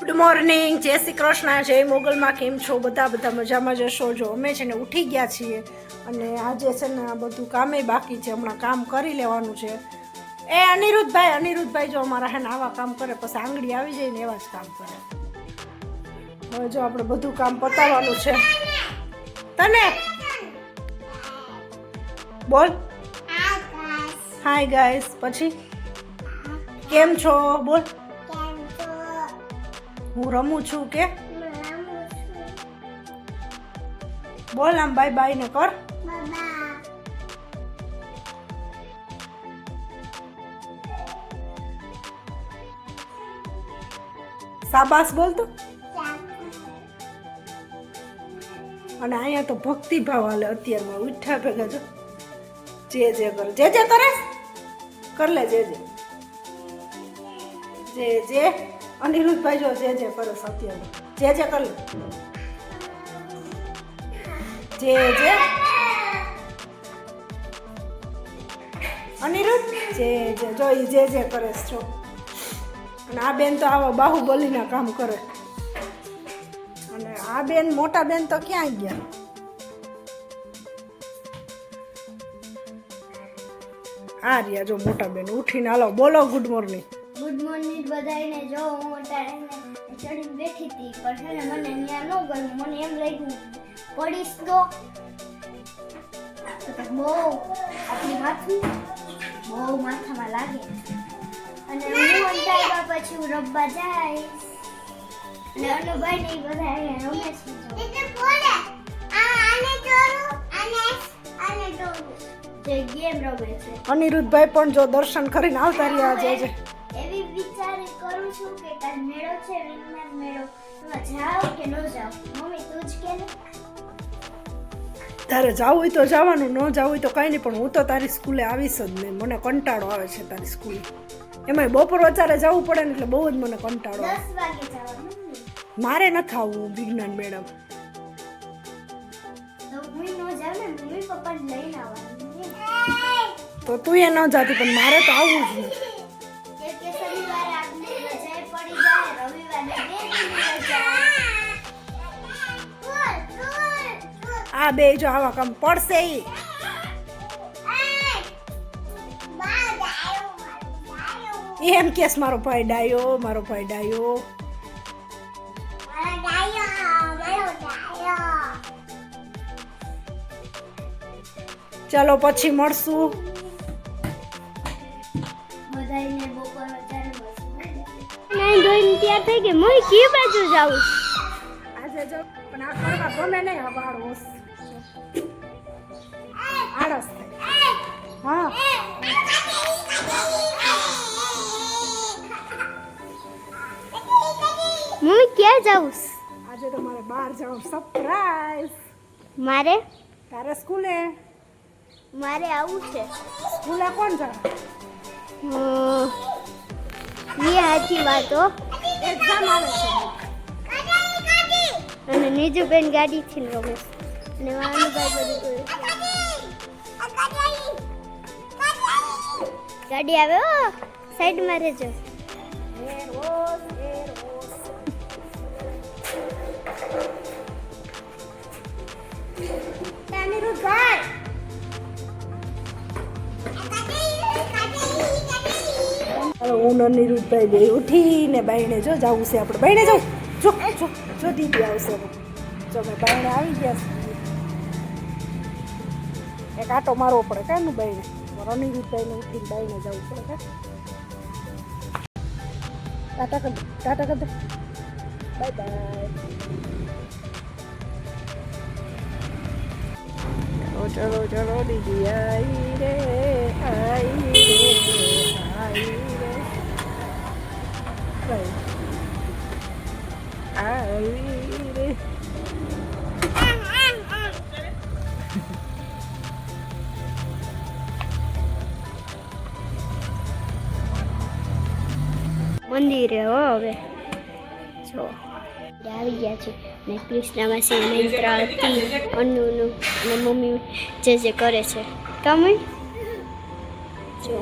Good morning, જય શ્રી કૃષ્ણ, જય મોગલમાં. કેમ છો બધા મજામાં જશો? જો અમે છે ને ઉઠી ગયા છીએ અને આજે છે ને બધું કામે બાકી છે, હમણાં કામ કરી લેવાનું છે. એ અનિરુદ્ધભાઈ જો અમારા હે ને આવા કામ કરે, પછી આંગળી આવી જાય ને એવા જ કામ કરે. હવે જો આપણે બધું કામ પતાવવાનું છે. તને બોલ હાય ગાઈસ, પછી કેમ છો બોલ. હું રમું છું કે બોલ, આમ બાય બાય ને કર. શાબાશ બોલ તો. અને અહીંયા તો ભક્તિ ભાવ હાલે અત્યારમાં. ઉઠ્યા ભેગા જો જે કરે, જે કરે કર લે. જે અનિરુદ્ધભાઈ જો જે કરે અત્યારે જે કર લે. જે અનિરુદ્ધ જે જો જે કરે છો. અને આ બેન તો આવા બાહુબલીના કામ કરે. અને આ બેન, મોટા બેન તો ક્યાં ગયા? આ રહ્યા જો મોટા બેન ઉઠીને. હાલો બોલો ગુડ મોર્નિંગ. ગુડ મોર્નિંગ બધાને. જો હું અત્યારે ચડીને બેઠી હતી, પણ છે ને મને ત્યાં ન ગયું. મને એમ લાગ્યું પડીશ તો બહુ આપણી માથામાં લાગે. અને હું અંધારા પછી હું રમવા જઈશ. અને અનુભાઈ ને બધા અહીંયા રમે છે, જે ગેમ રમે છે. અનિરુદ્ધભાઈ પણ જો દર્શન કરીને આવતા રહ્યા છે. એવી વિચાર કરું છું કે કાલ મેળો છે, વિજ્ઞાન મેળો, એમાં જાવ કે ન જાવ? મમ્મી તું જ કે ને. તારે જવું હોય તો જવાનું, ન જવું હોય તો કાંઈ નહીં. પણ હું તો તારી સ્કૂલે આવીશ જ નહીં. મને કંટાળો આવે છે તારી સ્કૂલે. એમાંય બપોર વચારે જવું પડે ને એટલે બહુ જ મને કંટાળો આવે. 10 વાગે જવાનું. મારે નથી આવવું વિજ્ઞાન મેડમ. તો હું ન જાવ ને, મમ્મી પપ્પા લઈને આવવાનું. તો તું એ ન જાતી, પણ મારે તો આવવું જ નહીં. કે શનિવારે આપણે રજા પડી જાય, રવિવારે 2 દિવસ રજા. આ બે જો આવા કામ પડશે. એમ કેસ મારો ભાઈ ડાયો. ચાલો પછી મળશું. બધાને બપોર વચારે મળશું. નહીં જોઈને તૈયાર થઈ ગઈ. હું કી બાજુ જાઉં? આજે જો પણ આ કરવા ગમે નહીં. આળસ થાય. હા મમ્મી ક્યાં જાઉં? આજે તો મારે બહાર જવાનું સરપ્રાઈઝ. મારે સ્કૂલે આવું છે. સ્કૂલે કોણ જાય? એ સાચી વાતો. એક્ઝામ આવે છે. અને નીજુબેન ગાડીથી રમે છે. અને વાનુભાઈ બધું ગાડી આવે. સાઈડમાં રહેજો. હું અનિરુદ્ધભાઈ બે ઉઠીને બાઈને જો જવું છે આપણે. બાઈને જાઉં જો દીદી આવશે. જો મેં બાઈને આવી ગયા છે. એક આટો મારવો પડે કાંઈ બાઈને. અનિરુદ્ધભાઈને ઉઠીને બાઈને જવું પડે. ટાટા કર દે. Bye bye. ચલો દીદી આવી રે. મંદિરે હવે જો આવી ગયા છે. ને કૃષ્ણમાં છે મંત્ર હતી અન્નુનું. અને મમ્મી જે કરે છે તમે જો.